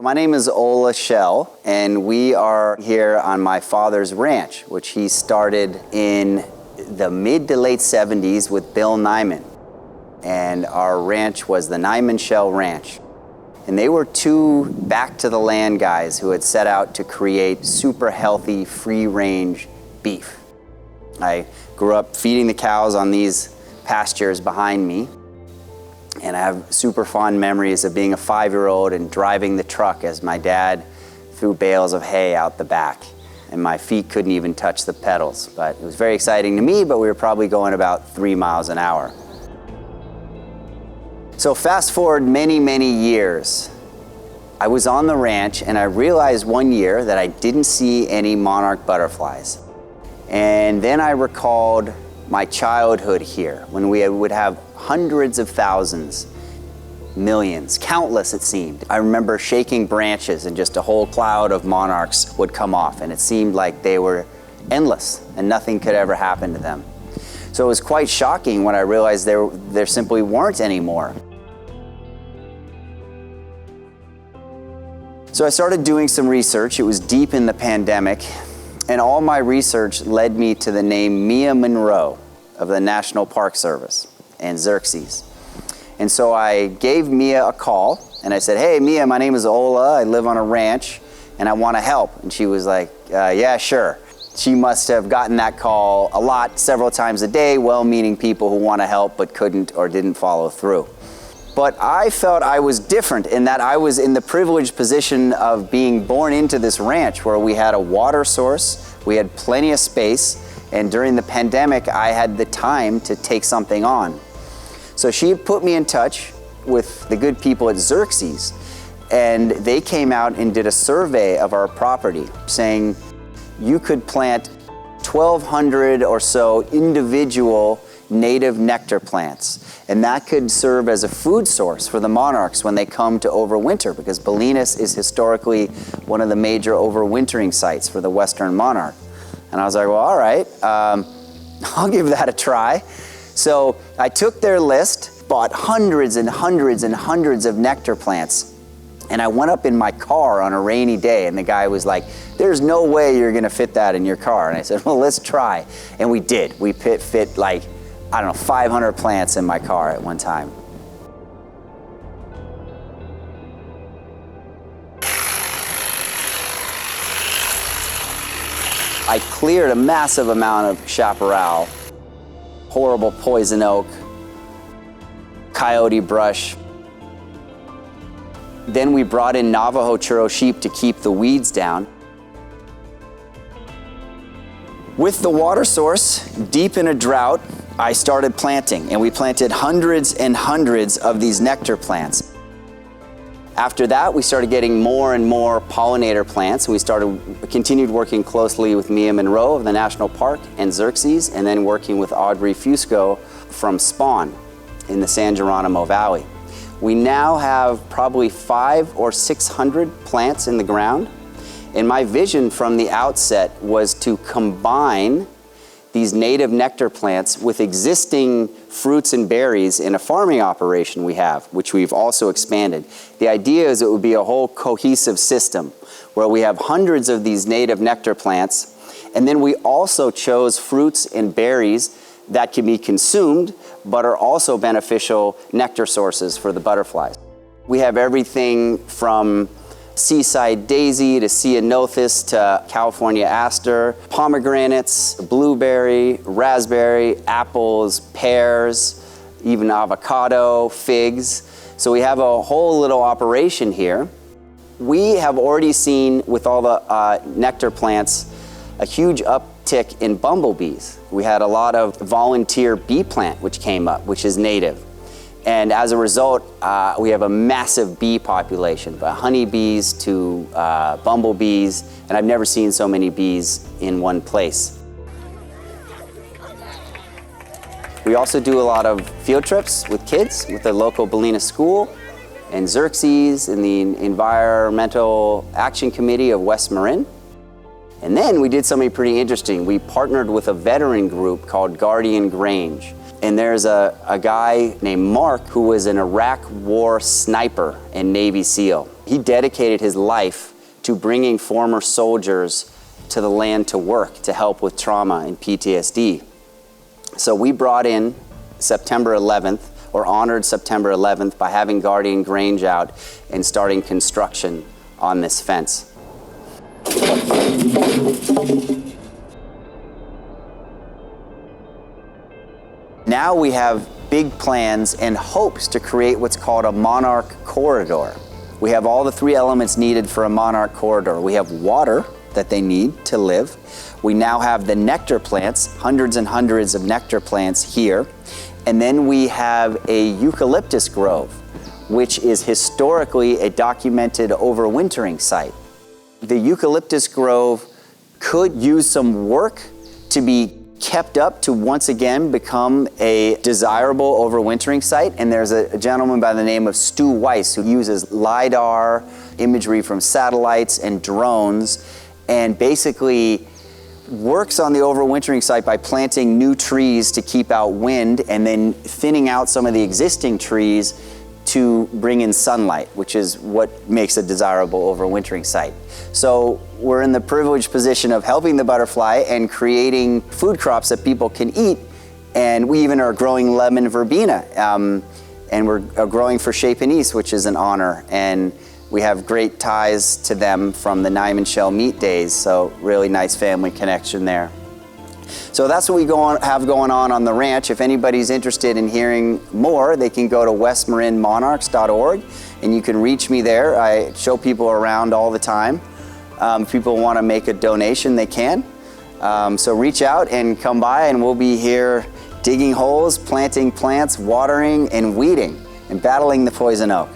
My name is Ola Shell, and we are here on my father's ranch, which he started in the mid to late 70s with Bill Nyman. And our ranch was the Nyman Shell Ranch. And they were two back-to-the-land guys who had set out to create super healthy, free-range beef. I grew up feeding the cows on these pastures behind me. And I have super fond memories of being a 5-year-old and driving the truck as my dad threw bales of hay out the back. And my feet couldn't even touch the pedals. But it was very exciting to me, but we were probably going about 3 miles an hour. So fast forward many, many years, I was on the ranch and I realized one year that I didn't see any monarch butterflies. And then I recalled my childhood here, when we would have hundreds of thousands, millions, countless it seemed. I remember shaking branches and just a whole cloud of monarchs would come off, and it seemed like they were endless and nothing could ever happen to them. So it was quite shocking when I realized there simply weren't any more. So I started doing some research. It was deep in the pandemic, and all my research led me to the name Mia Monroe of the National Park Service and Xerxes. And so I gave Mia a call and I said, "Hey Mia, my name is Ola, I live on a ranch and I want to help." And she was like, "Yeah, sure." She must have gotten that call a lot, several times a day, well-meaning people who want to help but couldn't or didn't follow through. But I felt I was different in that I was in the privileged position of being born into this ranch where we had a water source, we had plenty of space, and during the pandemic, I had the time to take something on. So she had put me in touch with the good people at Xerxes, and they came out and did a survey of our property saying you could plant 1,200 or so individual native nectar plants, and that could serve as a food source for the monarchs when they come to overwinter, because Bolinas is historically one of the major overwintering sites for the western monarch. And I was like, well, all right, I'll give that a try. So I took their list, bought hundreds and hundreds and hundreds of nectar plants, and I went up in my car on a rainy day, and the guy was like, "There's no way you're gonna fit that in your car." And I said, well, let's try. And we did. We fit like, I don't know, 500 plants in my car at one time. I cleared a massive amount of chaparral, horrible poison oak, coyote brush. Then we brought in Navajo churro sheep to keep the weeds down. With the water source deep in a drought, I started planting, and we planted hundreds and hundreds of these nectar plants. After that, we started getting more and more pollinator plants. We continued working closely with Mia Monroe of the National Park and Xerxes, and then working with Audrey Fusco from Spawn in the San Geronimo Valley. We now have probably 500 or 600 plants in the ground, and my vision from the outset was to combine these native nectar plants with existing fruits and berries in a farming operation we have, which we've also expanded. The idea is it would be a whole cohesive system where we have hundreds of these native nectar plants, and then we also chose fruits and berries that can be consumed but are also beneficial nectar sources for the butterflies. We have everything from seaside daisy to ceanothus to California aster, pomegranates, blueberry, raspberry, apples, pears, even avocado, figs. So we have a whole little operation here. We have already seen with all the nectar plants a huge uptick in bumblebees. We had a lot of volunteer bee plant which came up, which is native. And as a result, we have a massive bee population, from honeybees to bumblebees, and I've never seen so many bees in one place. We also do a lot of field trips with kids, with the local Bolinas school, and Xerxes, and the Environmental Action Committee of West Marin. And then we did something pretty interesting. We partnered with a veteran group called Guardian Grange. And there's a guy named Mark who was an Iraq War sniper and Navy SEAL. He dedicated his life to bringing former soldiers to the land to work, to help with trauma and PTSD. So we brought in September 11th, or honored September 11th, by having Guardian Grange out and starting construction on this fence. Now we have big plans and hopes to create what's called a monarch corridor. We have all the 3 elements needed for a monarch corridor. We have water that they need to live. We now have the nectar plants, hundreds and hundreds of nectar plants here. And then we have a eucalyptus grove, which is historically a documented overwintering site. The eucalyptus grove could use some work to be kept up to once again become a desirable overwintering site. And there's a gentleman by the name of Stu Weiss who uses LiDAR imagery from satellites and drones and basically works on the overwintering site by planting new trees to keep out wind and then thinning out some of the existing trees to bring in sunlight, which is what makes a desirable overwintering site. So we're in the privileged position of helping the butterfly and creating food crops that people can eat. And we even are growing lemon verbena, and we're growing for Chez Panisse, which is an honor. And we have great ties to them from the Nyman Shell meat days, so really nice family connection there. So that's what we have going on the ranch. If anybody's interested in hearing more, they can go to westmarinmonarchs.org, and you can reach me there. I show people around all the time. If people want to make a donation, they can. So reach out and come by, and we'll be here digging holes, planting plants, watering, and weeding, and battling the poison oak.